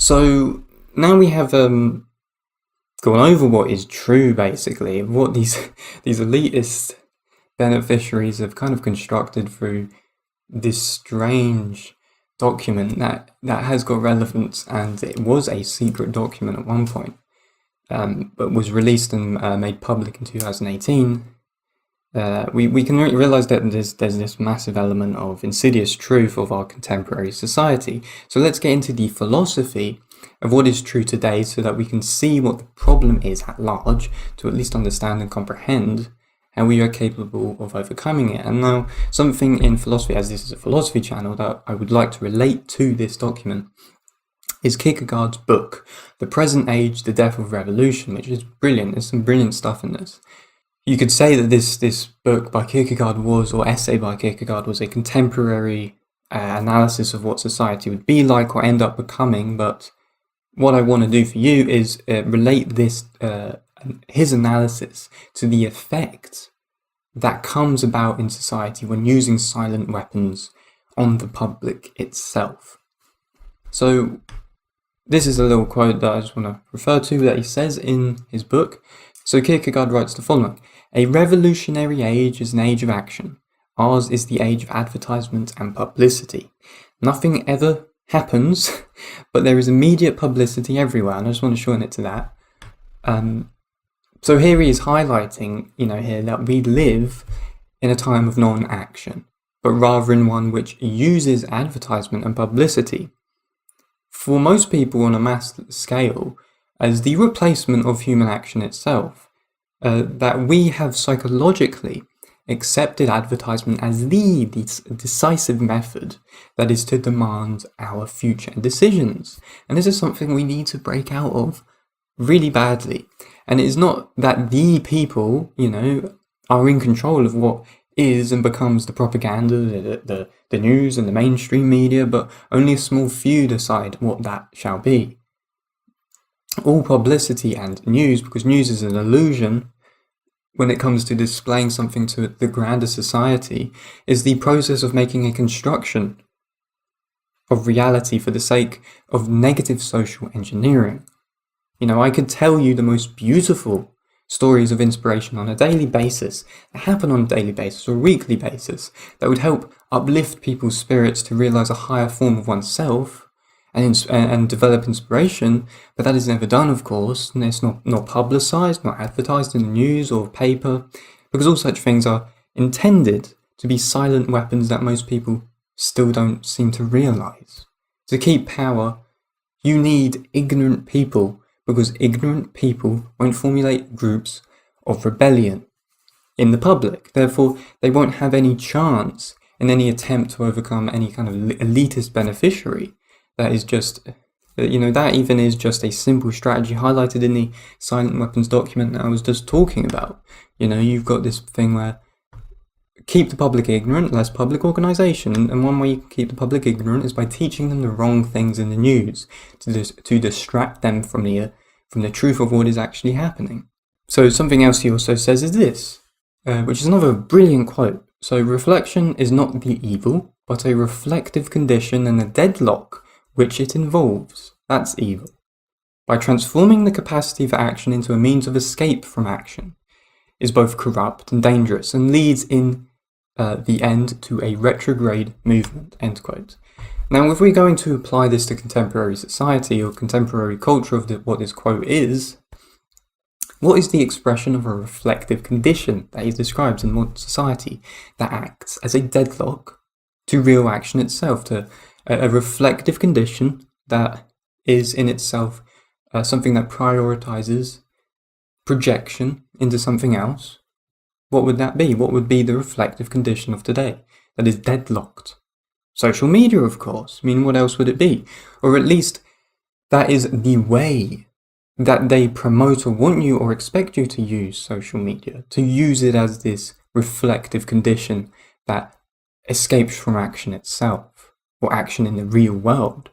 So now we have gone over what is true, basically, and what these elitist beneficiaries have kind of constructed through this strange document that has got relevance, and it was a secret document at one point, but was released and made public in 2018. We can realize that there's this massive element of insidious truth of our contemporary society. So let's get into the philosophy of what is true today so that we can see what the problem is at large, to at least understand and comprehend how we are capable of overcoming it. And now, something in philosophy, as this is a philosophy channel, that I would like to relate to this document is Kierkegaard's book, The Present Age, The Death of Revolution, which is brilliant. There's some brilliant stuff in this. You could say that this book by Kierkegaard or essay by Kierkegaard, was a contemporary analysis of what society would be like or end up becoming, but what I want to do for you is relate his analysis to the effect that comes about in society when using silent weapons on the public itself. So this is a little quote that I just want to refer to that he says in his book. So Kierkegaard writes the following: "A revolutionary age is an age of action. Ours is the age of advertisement and publicity. Nothing ever happens, but there is immediate publicity everywhere." And I just want to shorten it to that. So here he is highlighting, here that we live in a time of non-action, but rather in one which uses advertisement and publicity, for most people on a mass scale, as the replacement of human action itself. That we have psychologically accepted advertisement as the decisive method that is to demand our future decisions. And this is something we need to break out of really badly. And it is not that the people, are in control of what is and becomes the propaganda, the news and the mainstream media, but only a small few decide what that shall be. All publicity and news, because news is an illusion when it comes to displaying something to the grander society, is the process of making a construction of reality for the sake of negative social engineering. I could tell you the most beautiful stories of inspiration on a daily basis, that happen on a daily basis or a weekly basis, that would help uplift people's spirits to realize a higher form of oneself and develop inspiration, but that is never done, of course, and it's not publicized, not advertised in the news or paper, because all such things are intended to be silent weapons that most people still don't seem to realize. To keep power, you need ignorant people, because ignorant people won't formulate groups of rebellion in the public. Therefore, they won't have any chance in any attempt to overcome any kind of elitist beneficiary. That is just, that even is just a simple strategy highlighted in the silent weapons document that I was just talking about. You've got this thing where keep the public ignorant, less public organisation, and one way you can keep the public ignorant is by teaching them the wrong things in the news, to distract them from the truth of what is actually happening. So something else he also says is this, which is another brilliant quote. So reflection is not the evil, but a reflective condition and a deadlock which it involves. That's evil. By transforming the capacity for action into a means of escape from action, is both corrupt and dangerous, and leads in the end to a retrograde movement, end quote. Now, if we're going to apply this to contemporary society or contemporary culture of what this quote is, what is the expression of a reflective condition that he describes in modern society that acts as a deadlock to real action itself, to a reflective condition that is in itself something that prioritizes projection into something else? What would that be? What would be the reflective condition of today that is deadlocked? Social media, of course. What else would it be? Or at least that is the way that they promote or want you or expect you to use social media, to use it as this reflective condition that escapes from action itself, or action in the real world,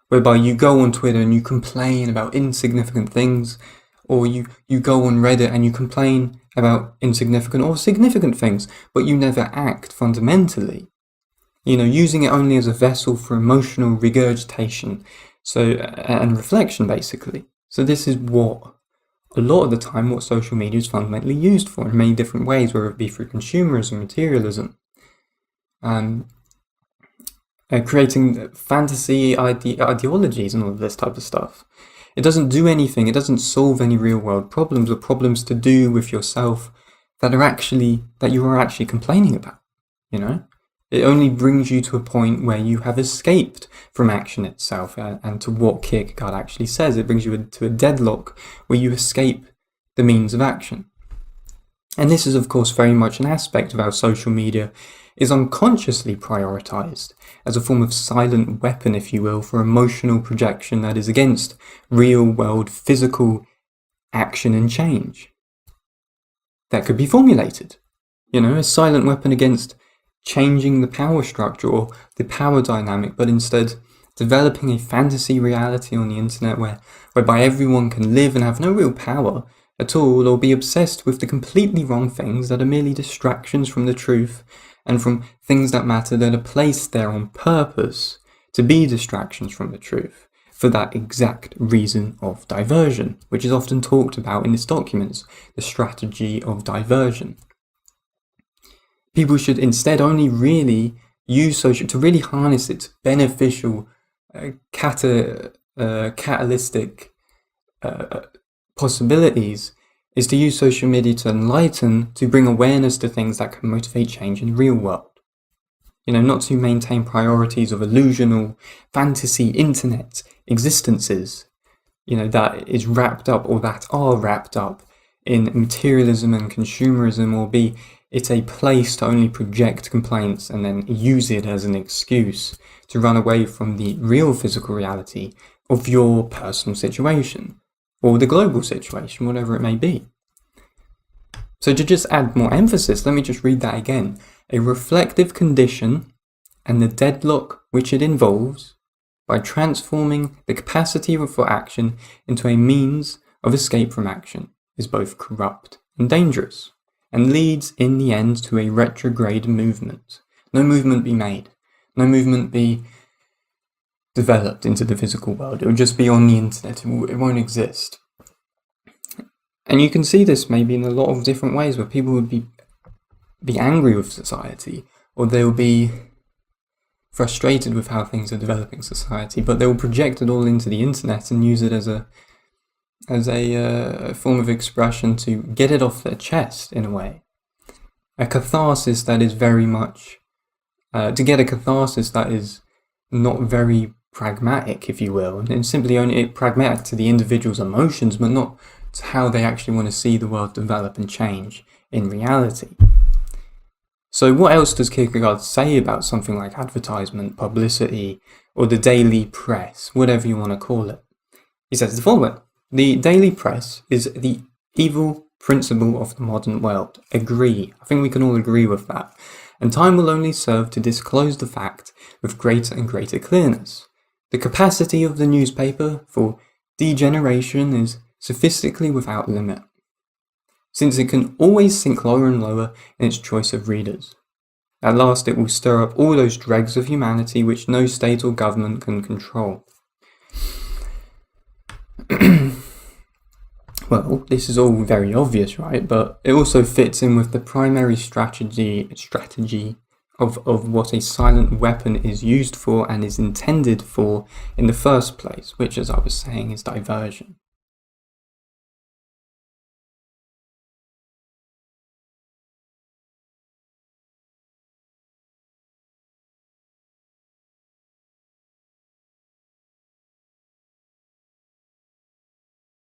whereby you go on Twitter and you complain about insignificant things, or you go on Reddit and you complain about insignificant or significant things, but you never act fundamentally. Using it only as a vessel for emotional regurgitation, And reflection, basically. So this is what, a lot of the time, what social media is fundamentally used for in many different ways, whether it be through consumerism, materialism, creating fantasy ideologies and all of this type of stuff. It doesn't do anything. It doesn't solve any real world problems or problems to do with yourself that you are actually complaining about. It only brings you to a point where you have escaped from action itself, and to what Kierkegaard actually says, it brings you to a deadlock where you escape the means of action. And this is, of course, very much an aspect of how social media is unconsciously prioritized as a form of silent weapon, if you will, for emotional projection that is against real-world physical action and change that could be formulated. A silent weapon against changing the power structure or the power dynamic, but instead developing a fantasy reality on the internet whereby everyone can live and have no real power at all, or be obsessed with the completely wrong things that are merely distractions from the truth and from things that matter, that are placed there on purpose to be distractions from the truth, for that exact reason of diversion, which is often talked about in its documents, the strategy of diversion. People should instead only really use social to really harness its beneficial catalytic possibilities, is to use social media to enlighten, to bring awareness to things that can motivate change in the real world. Not to maintain priorities of illusional fantasy internet existences, that is wrapped up, or that are wrapped up in materialism and consumerism, or be it a place to only project complaints and then use it as an excuse to run away from the real physical reality of your personal situation, or the global situation, whatever it may be. So to just add more emphasis, let me just read that again. A reflective condition and the deadlock which it involves, by transforming the capacity for action into a means of escape from action, is both corrupt and dangerous, and leads in the end to a retrograde movement. No movement be made, no movement be developed into the physical world. It will just be on the internet, it won't exist. And you can see this maybe in a lot of different ways, where people would be angry with society, or they'll be frustrated with how things are developing society, but they'll project it all into the internet and use it as a form of expression to get it off their chest, in a way. A catharsis that is very much, to get a catharsis that is not very pragmatic, if you will, and simply only pragmatic to the individual's emotions, but not to how they actually want to see the world develop and change in reality. So what else does Kierkegaard say about something like advertisement, publicity, or the daily press, whatever you want to call it? He says the following: the daily press is the evil principle of the modern world. Agree. I think we can all agree with that. And time will only serve to disclose the fact with greater and greater clearness. The capacity of the newspaper for degeneration is sophistically without limit, since it can always sink lower and lower in its choice of readers. At last it will stir up all those dregs of humanity which no state or government can control. Well, this is all very obvious, right? But it also fits in with the primary strategy of what a silent weapon is used for and is intended for in the first place, which, as I was saying, is diversion.